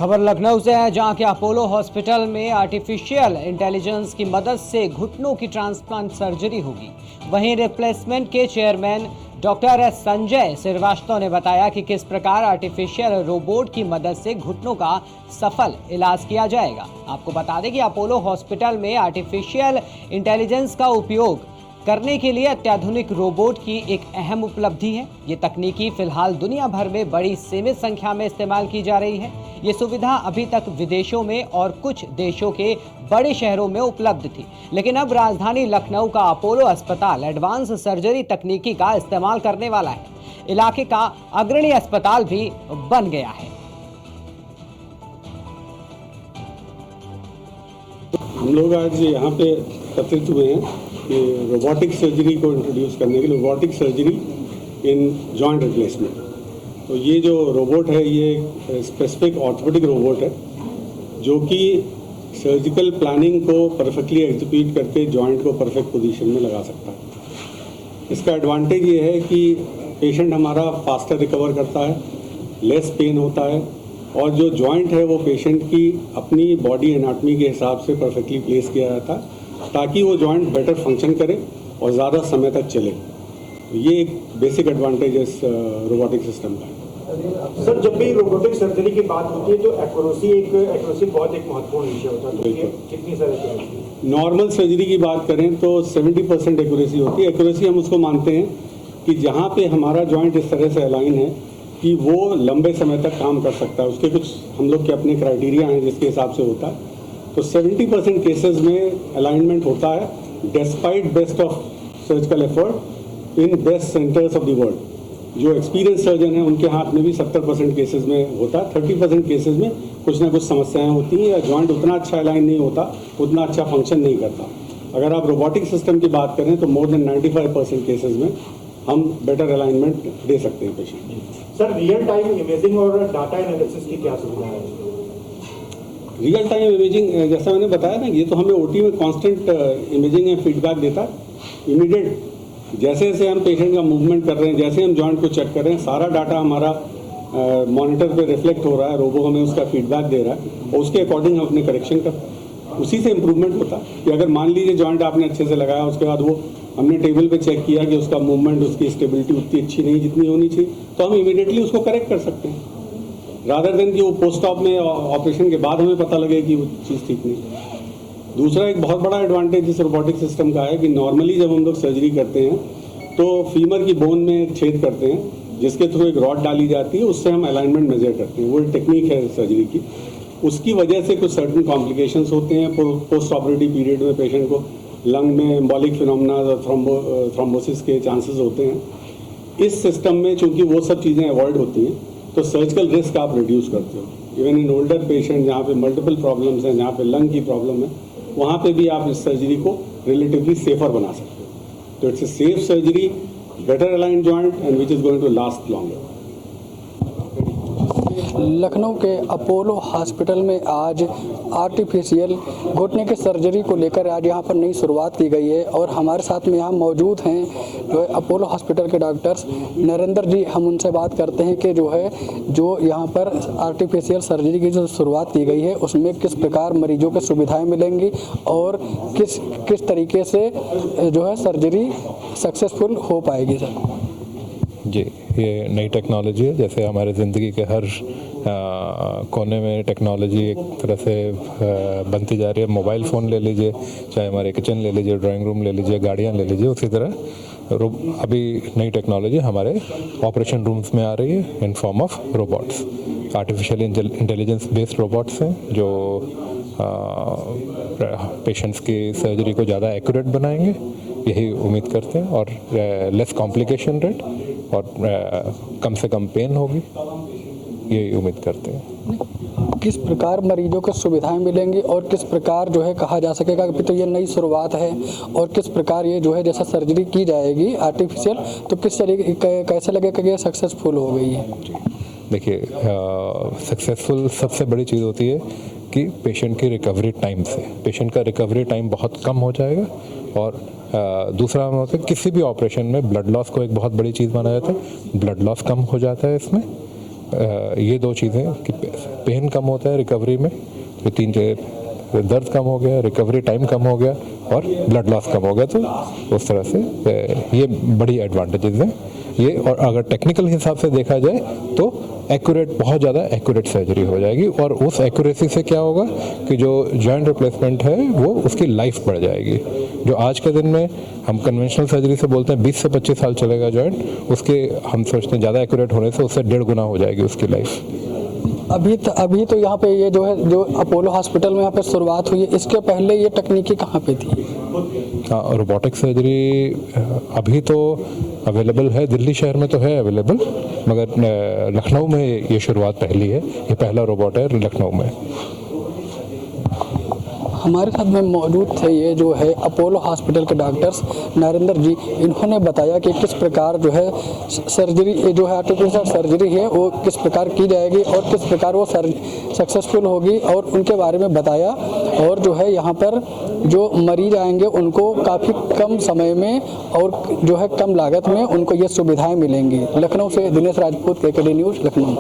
खबर लखनऊ से है, जहां के अपोलो हॉस्पिटल में आर्टिफिशियल इंटेलिजेंस की मदद से घुटनों की ट्रांसप्लांट सर्जरी होगी। वहीं रिप्लेसमेंट के चेयरमैन डॉक्टर संजय श्रीवास्तव ने बताया कि किस प्रकार आर्टिफिशियल रोबोट की मदद से घुटनों का सफल इलाज किया जाएगा। आपको बता दें कि अपोलो हॉस्पिटल में आर्टिफिशियल इंटेलिजेंस का उपयोग करने के लिए अत्याधुनिक रोबोट की एक अहम उपलब्धि है। ये तकनीकी फिलहाल दुनिया भर में बड़ी सीमित संख्या में इस्तेमाल की जा रही है। ये सुविधा अभी तक विदेशों में और कुछ देशों के बड़े शहरों में उपलब्ध थी, लेकिन अब राजधानी लखनऊ का अपोलो अस्पताल एडवांस सर्जरी तकनीकी का इस्तेमाल करने वाला है। इलाके का अग्रणी अस्पताल भी बन गया है। हम लोग आज यहाँ पे एकत्रित हुए हैं कि रोबोटिक सर्जरी को इंट्रोड्यूस करने के लिए, robotic surgery in joint replacement. तो ये जो रोबोट है ये स्पेसिफिक ऑर्थोपेडिक रोबोट है जो कि सर्जिकल प्लानिंग को परफेक्टली एग्जीक्यूट करके जॉइंट को परफेक्ट पोजीशन में लगा सकता है। इसका एडवांटेज ये है कि पेशेंट हमारा फास्टर रिकवर करता है, लेस पेन होता है और जो जॉइंट है वो पेशेंट की अपनी बॉडी एनाटमी के हिसाब से परफेक्टली प्लेस किया जाता है ताकि वो जॉइंट बेटर फंक्शन करे और ज़्यादा समय तक चले। ये एक बेसिक एडवांटेज है इस रोबोटिक सिस्टम का। सर, जब भी रोबोटिक सर्जरी की बात होती है तो एक्यूरेसी बहुत एक महत्वपूर्ण विषय होता है। तो कितनी सारी नॉर्मल सर्जरी की बात करें तो 70% एक्यूरेसी होती है। एक्यूरेसी हम उसको मानते हैं कि जहाँ पे हमारा जॉइंट इस तरह से अलाइन है कि वो लंबे समय तक काम कर सकता है। उसके कुछ हम लोग के अपने क्राइटेरिया हैं जिसके हिसाब से होता है। तो 70% केसेस में अलाइनमेंट होता है despite best of surgical effort in best centres of the world. जो एक्सपीरियंस सर्जन है उनके हाथ में भी 70% केसेस में होता है। 30% केसेस में कुछ ना कुछ समस्याएं होती हैं या जॉइंट उतना अच्छा अलाइन नहीं होता, उतना अच्छा फंक्शन नहीं करता। अगर आप रोबोटिक सिस्टम की बात करें तो मोर देन 95% केसेस में हम बेटर अलाइनमेंट दे सकते हैं patient. Sir, real time imaging और डाटा एनालिसिस की क्या सुविधा है? रियल टाइम इमेजिंग जैसा मैंने बताया ना, ये तो हमें ओटी में कांस्टेंट इमेजिंग या फीडबैक देता है। इमीडिएट जैसे जैसे हम पेशेंट का मूवमेंट कर रहे हैं, जैसे हम जॉइंट को चेक कर रहे हैं, सारा डाटा हमारा मॉनिटर पे रिफ्लेक्ट हो रहा है। रोबो हमें उसका फीडबैक दे रहा है और उसके अकॉर्डिंग हम अपने करेक्शन कर, उसी से इम्प्रूवमेंट होता है। कि अगर मान लीजिए जॉइंट आपने अच्छे से लगाया, उसके बाद वो हमने टेबल पे चेक किया कि उसका मूवमेंट, उसकी स्टेबिलिटी उतनी अच्छी नहीं जितनी होनी चाहिए, तो हम इमीडिएटली उसको करेक्ट कर सकते हैं, रादर देन कि वो पोस्ट ऑप में ऑपरेशन के बाद हमें पता लगे कि वो चीज़ ठीक नहीं। दूसरा एक बहुत बड़ा एडवांटेज इस रोबोटिक सिस्टम का है कि नॉर्मली जब हम लोग सर्जरी करते हैं तो फीमर की बोन में एक छेद करते हैं जिसके थ्रू एक रॉड डाली जाती है, उससे हम अलाइनमेंट मेजर करते हैं। वो एक टेक्निक है सर्जरी की। उसकी वजह से कुछ सर्टन कॉम्प्लिकेशंस होते हैं। पोस्ट ऑपरेटिव पीरियड में पेशेंट को लंग में एम्बॉलिक फिनोमेना और थ्रोम्बोसिस के चांसेस होते हैं। इस सिस्टम में चूंकि वो सब चीज़ें अवॉइड होती हैं तो सर्जिकल रिस्क आप रिड्यूस करते हो। इवन इन ओल्डर पेशेंट जहाँ पे मल्टीपल प्रॉब्लम्स हैं, जहाँ पे लंग की प्रॉब्लम है, वहाँ पे भी आप इस सर्जरी को रिलेटिवली सेफर बना सकते हो। तो it's a safe surgery, better aligned joint and which is going to last longer. Lucknow के अपोलो हॉस्पिटल में आज आर्टिफिशियल घुटने के सर्जरी को लेकर आज यहाँ पर नई शुरुआत की गई है और हमारे साथ में यहाँ मौजूद हैं जो है अपोलो हॉस्पिटल के डॉक्टर्स नरेंद्र जी। हम उनसे बात करते हैं कि जो यहाँ पर आर्टिफिशियल सर्जरी की जो शुरुआत की गई है उसमें किस प्रकार मरीजों को सुविधाएं मिलेंगी और किस तरीके से जो है सर्जरी सक्सेसफुल हो पाएगी। सर जी, ये नई टेक्नोलॉजी है। जैसे हमारे ज़िंदगी के हर कोने में टेक्नोलॉजी एक तरह से बनती जा रही है। मोबाइल फ़ोन ले लीजिए, चाहे हमारे किचन ले लीजिए, ड्राइंग रूम ले लीजिए, गाड़ियाँ ले लीजिए, उसी तरह अभी नई टेक्नोलॉजी हमारे ऑपरेशन रूम्स में आ रही है in form of robots. Artificial intelligence based robots हैं जो पेशेंट्स की सर्जरी को ज़्यादा एक्यूरेट बनाएंगे, यही उम्मीद करते हैं, और लेस कॉम्प्लिकेशन रेट और कम से कम पेन होगी, यही उम्मीद करते हैं। किस प्रकार मरीजों को सुविधाएं मिलेंगी और किस प्रकार जो है कहा जा सकेगा कि तो ये नई शुरुआत है और किस प्रकार ये जो है जैसा सर्जरी की जाएगी आर्टिफिशियल, तो किस तरीके कैसे लगेगा कि ये सक्सेसफुल हो गई है? देखिए, सक्सेसफुल सबसे बड़ी चीज़ होती है कि पेशेंट की रिकवरी टाइम से, पेशेंट का रिकवरी टाइम बहुत कम हो जाएगा। और दूसरा होता है किसी भी ऑपरेशन में ब्लड लॉस को एक बहुत बड़ी चीज़ माना जाता है, ब्लड लॉस कम हो जाता है इसमें। ये दो चीज़ें कि पेन कम होता है रिकवरी में, तो तीन दर्द कम हो गया, रिकवरी टाइम कम हो गया और ब्लड लॉस कम हो गया, तो उस तरह से ये बड़ी एडवांटेजेस हैं ये। और अगर टेक्निकल हिसाब से देखा जाए तो एक्यूरेट, बहुत ज़्यादा एक्यूरेट सर्जरी हो जाएगी, और उस एक्यूरेसी से क्या होगा कि जो जॉइंट रिप्लेसमेंट है वो उसकी लाइफ बढ़ जाएगी। जो आज के दिन में हम कन्वेंशनल सर्जरी से बोलते हैं 20 से 25 साल चलेगा जॉइंट, उसके हम सोचते हैं ज़्यादा एक्यूरेट होने से उससे 1.5 गुना हो जाएगी उसकी लाइफ। अभी तो यहाँ पे ये जो है, जो अपोलो हॉस्पिटल में यहाँ पे शुरुआत हुई है, इसके पहले ये तकनीकी कहाँ पे थी? हाँ, रोबोटिक सर्जरी अभी तो अवेलेबल है, दिल्ली शहर में तो है अवेलेबल, मगर लखनऊ में ये शुरुआत पहली है, ये पहला रोबोट है लखनऊ में। हमारे साथ में मौजूद थे ये जो है अपोलो हॉस्पिटल के डॉक्टर्स नरेंद्र जी। इन्होंने बताया कि किस प्रकार जो है सर्जरी, जो है आर्टिफिशियल सर्जरी है वो किस प्रकार की जाएगी और किस प्रकार वो सक्सेसफुल होगी, और उनके बारे में बताया। और जो है यहाँ पर जो मरीज आएंगे उनको काफ़ी कम समय में और जो है कम लागत में उनको ये सुविधाएँ मिलेंगी। लखनऊ से दिनेश राजपूत, KKD न्यूज़, लखनऊ।